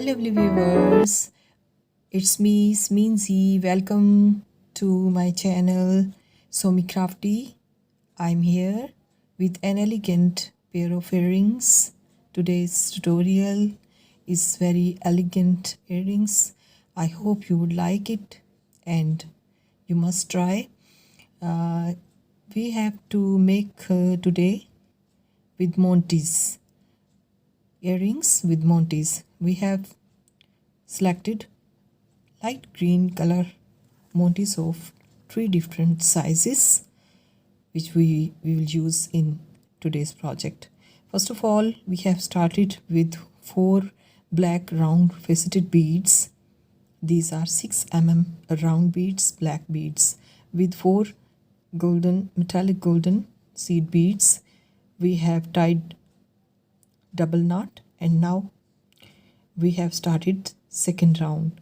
Hi lovely viewers, it's me Sminzy. Welcome to my channel somycrafty. I'm here with an elegant pair of earrings. Today's tutorial is very elegant earrings. I hope you would like it and you must try. We have to make today with Montee's earrings with Montee's. We have selected light green color Montees of 3 different sizes which we will use in today's project. First of all, we have started with 4 black round faceted beads. These are 6 mm round beads, black beads, with 4 golden metallic golden seed beads. We have tied double knot and now we have started second round.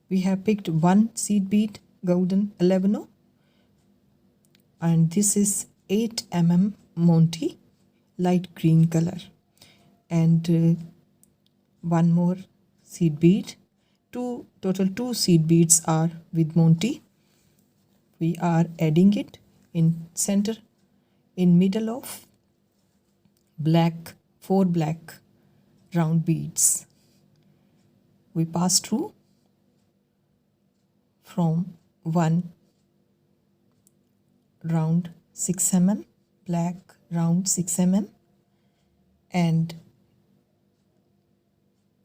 We have picked 1 seed bead golden 11 and this is 8 mm Montee light green color and 1 more seed bead. Total 2 seed beads are with Montee. We are adding it in center in middle of black 4 black round beads. We pass through from 1 round 6 mm black round 6 mm and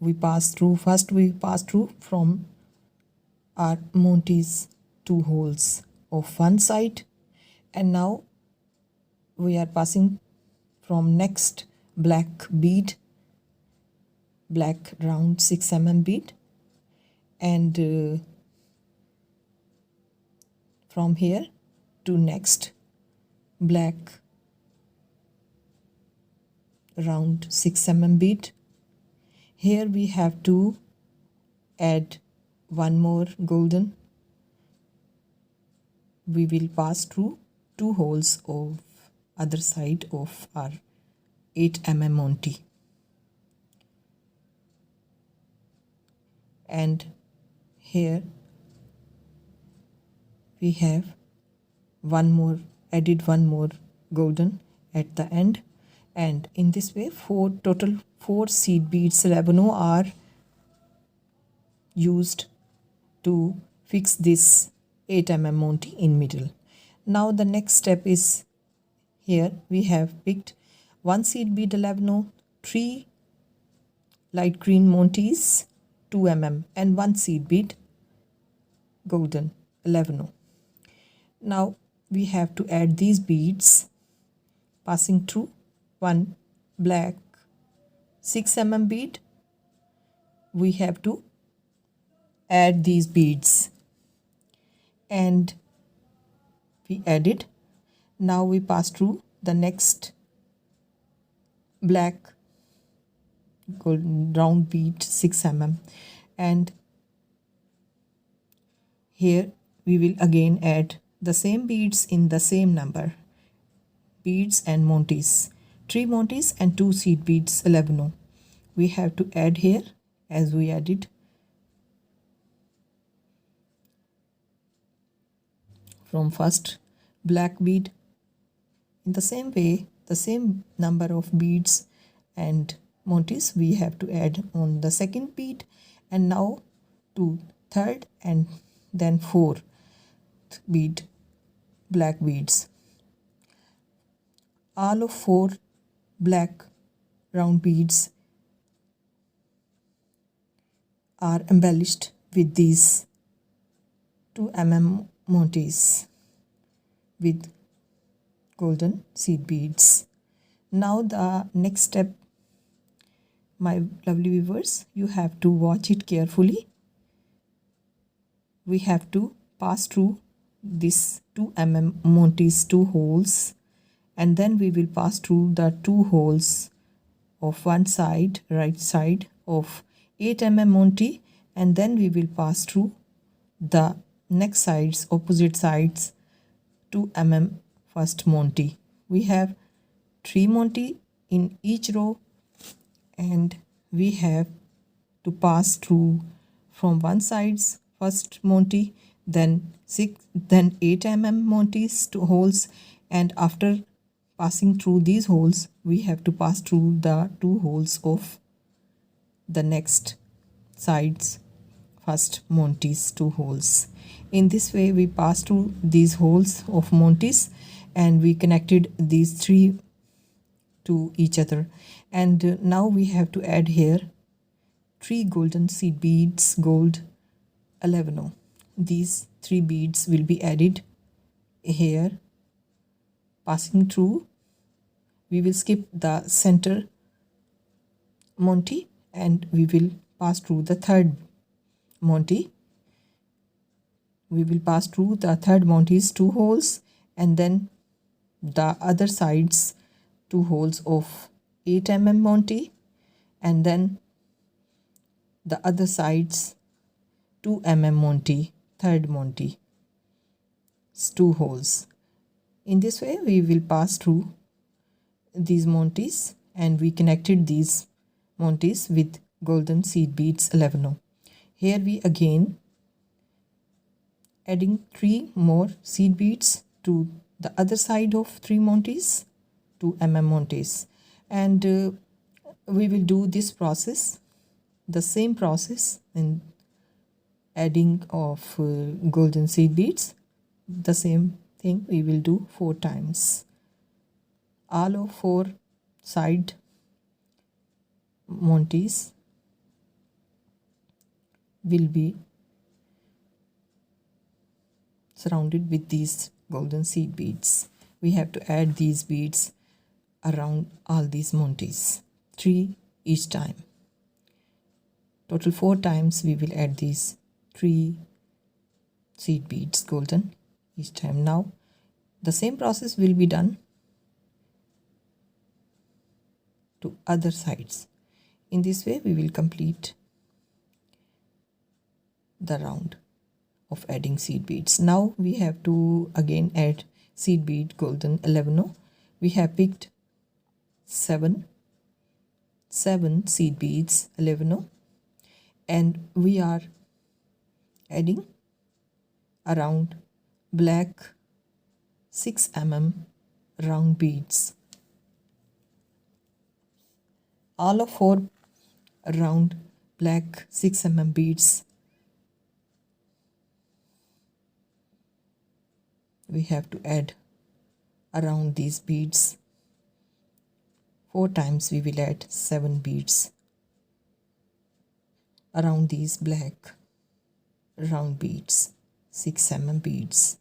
we pass through from our Montee's 2 holes of one side, and now we are passing from next black bead, black round 6 mm bead, and from here to next black round 6 mm bead. Here we have to add 1 more golden. We will pass through 2 holes of other side of our 8 mm Montee, and here we have added 1 more golden at the end, and in this way total 4 seed beads 11 are used to fix this 8 mm Montee in middle. Now the next step is, here we have picked 1 seed bead 11, 3 light green Montees 2 mm and 1 seed bead golden 11. Now we have to add these beads passing through 1 black 6 mm bead. We have to add these beads and we added. Now we pass through the next black golden round bead 6 mm, and here we will again add the same beads in the same number, beads and Montees, 3 Montees and 2 seed beads 11. We have to add here as we added from first black bead. In the same way, the same number of beads and Montees we have to add on the second bead, and now to third and then fourth bead black beads. All of 4 black round beads are embellished with these 2 mm Montees with golden seed beads. Now the next step, my lovely viewers, you have to watch it carefully. We have to pass through this 2 mm Montees 2 holes, and then we will pass through the 2 holes of one side, right side of 8 mm Montee, and then we will pass through the next sides, opposite sides, 2 mm first Montee. We have 3 Montee in each row and we have to pass through from one side's first Monty, then 8 mm Monties to holes, and after passing through these holes we have to pass through the two holes of the next side's first Monty's two holes. In this way we pass through these holes of Monty's and we connected these three to each other. And now we have to add here 3 golden seed beads, gold 11. These 3 beads will be added here, passing through. We will skip the center Monty and we will pass through the third Monty. We will pass through the third Monty's 2 holes and then the other side's 2 holes of 8 mm Monty, and then the other side's 2 mm Monty, third Monty, 2 holes. In this way we will pass through these Monties and we connected these Monties with golden seed beads 11. Here we again adding 3 more seed beads to the other side of 3 Monties, 2 mm Monties, and we will do this process, the same process in adding of golden seed beads. The same thing we will do 4 times. All of 4 side Monties will be surrounded with these golden seed beads. We have to add these beads around all these Monties, 3 each time. Total 4 times we will add these 3 seed beads golden each time. Now the same process will be done to other sides. In this way we will complete the round of adding seed beads. Now we have to again add seed bead golden 11. We have picked 7 seed beads 11 and we are adding around black 6 mm round beads. All of 4 round black 6 mm beads we have to add around these beads. 4 times we will add 7 beads around these black round beads, 6 mm beads.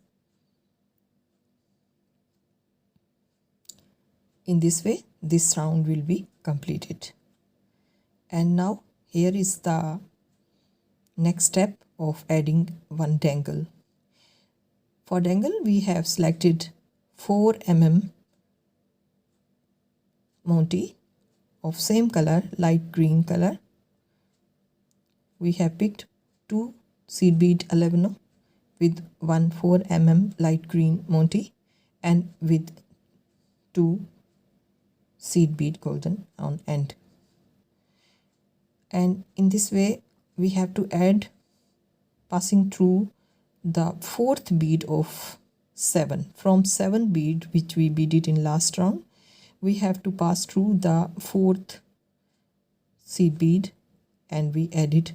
In this way this round will be completed. And now here is the next step of adding one dangle. For dangle we have selected 4 mm Monty of same color, light green color. We have picked 2 seed bead 11 with 1 4 mm light green Monty and with 2 seed bead golden on end. And in this way we have to add, passing through the 4th bead of 7. From 7 bead which we beaded in last round, we have to pass through the 4th seed bead and we added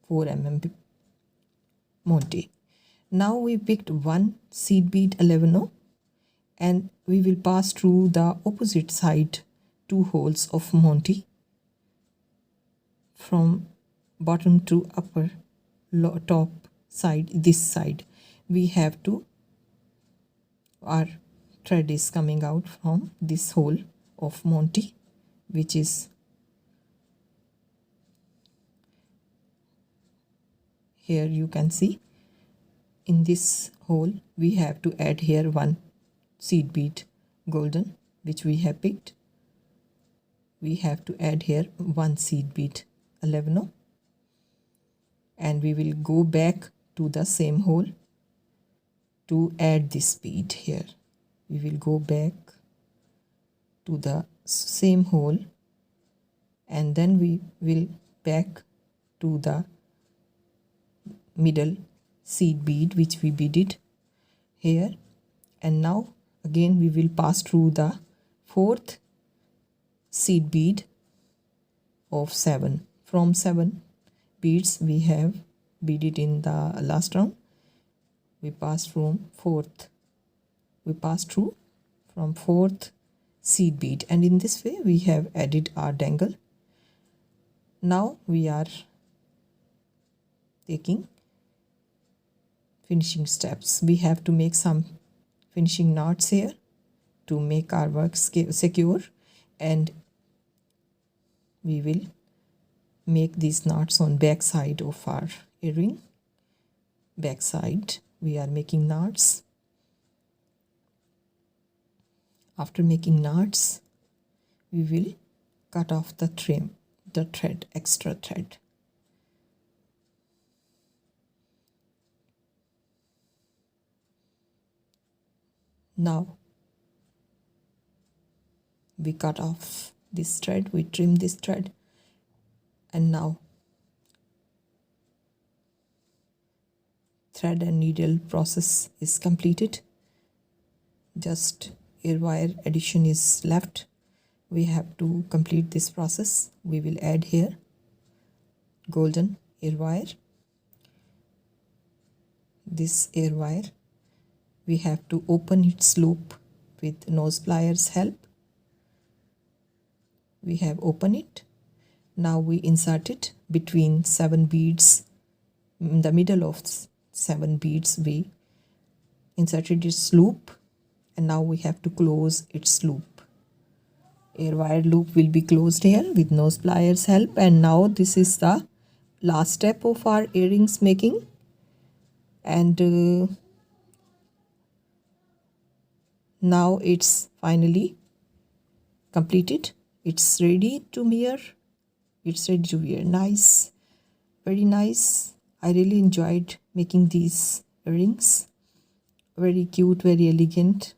4 mm Monty. Now we picked 1 seed bead 11 and we will pass through the opposite side 2 holes of Monty from bottom to upper top side. This side we have to, our thread is coming out from this hole of Monty, which is here. You can see in this hole we have to add here 1 seed bead golden which we have picked. We have to add here 1 seed bead 11 and we will go back to the same hole to add this bead here. We will go back to the same hole and then we will back to the middle seed bead which we beaded here, and now again we will pass through the fourth seed bead of 7. From 7 beads we have beaded in the last round, we pass from fourth, we pass through from fourth seed bead, and in this way we have added our dangle. Now we are taking finishing steps. We have to make some finishing knots here to make our work secure, and we will make these knots on back side of our earring. Back side we are making knots. After making knots, we will cut off the thread, extra thread. Now we cut off this thread, we trim this thread, and now thread and needle process is completed. Just ear wire addition is left. We have to complete this process. We will add here golden ear wire. This ear wire, we have to open its loop with nose pliers help. We have opened it. Now we insert it between 7 beads. In the middle of 7 beads we inserted its loop, and now we have to close its loop. Ear wire loop will be closed here with nose pliers help, and now this is the last step of our earrings making, and now it's finally completed. It's ready to wear. It's ready to wear. Nice, very nice. I really enjoyed making these earrings. Very cute, very elegant,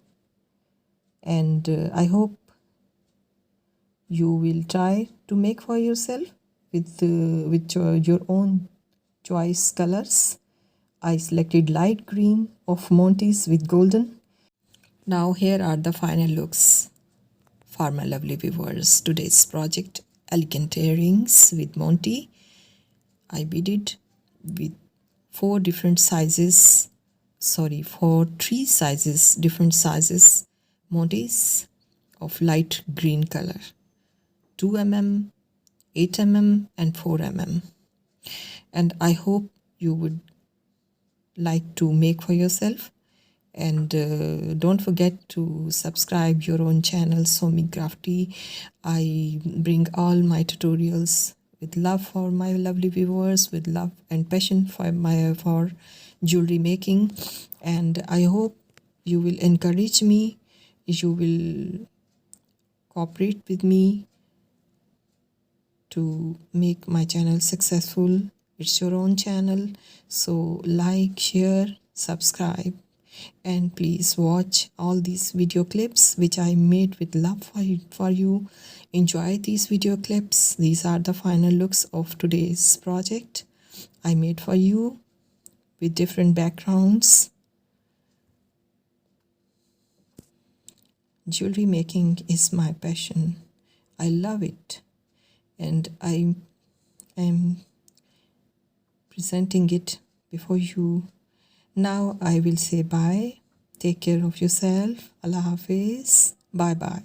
and I hope you will try to make for yourself with your own choice colors. I selected light green of Montee's with golden. Now here are the final looks for my lovely viewers. Today's project, elegant earrings with Montee. I beaded with 3 sizes, different sizes Montees of light green color, 2 mm, 8 mm and 4 mm. And I hope you would like to make for yourself, and don't forget to subscribe your own channel somycrafty. I bring all my tutorials with love for my lovely viewers, with love and passion for jewelry making, and I hope you will encourage me, you will cooperate with me to make my channel successful. It's your own channel, so like, share, subscribe, and please watch all these video clips which I made with love for you. Enjoy these video clips. These are the final looks of today's project I made for you with different backgrounds. Jewelry making is my passion. I love it, and I am presenting it before you. Now I will say bye. Take care of yourself. Allah Hafiz. Bye bye.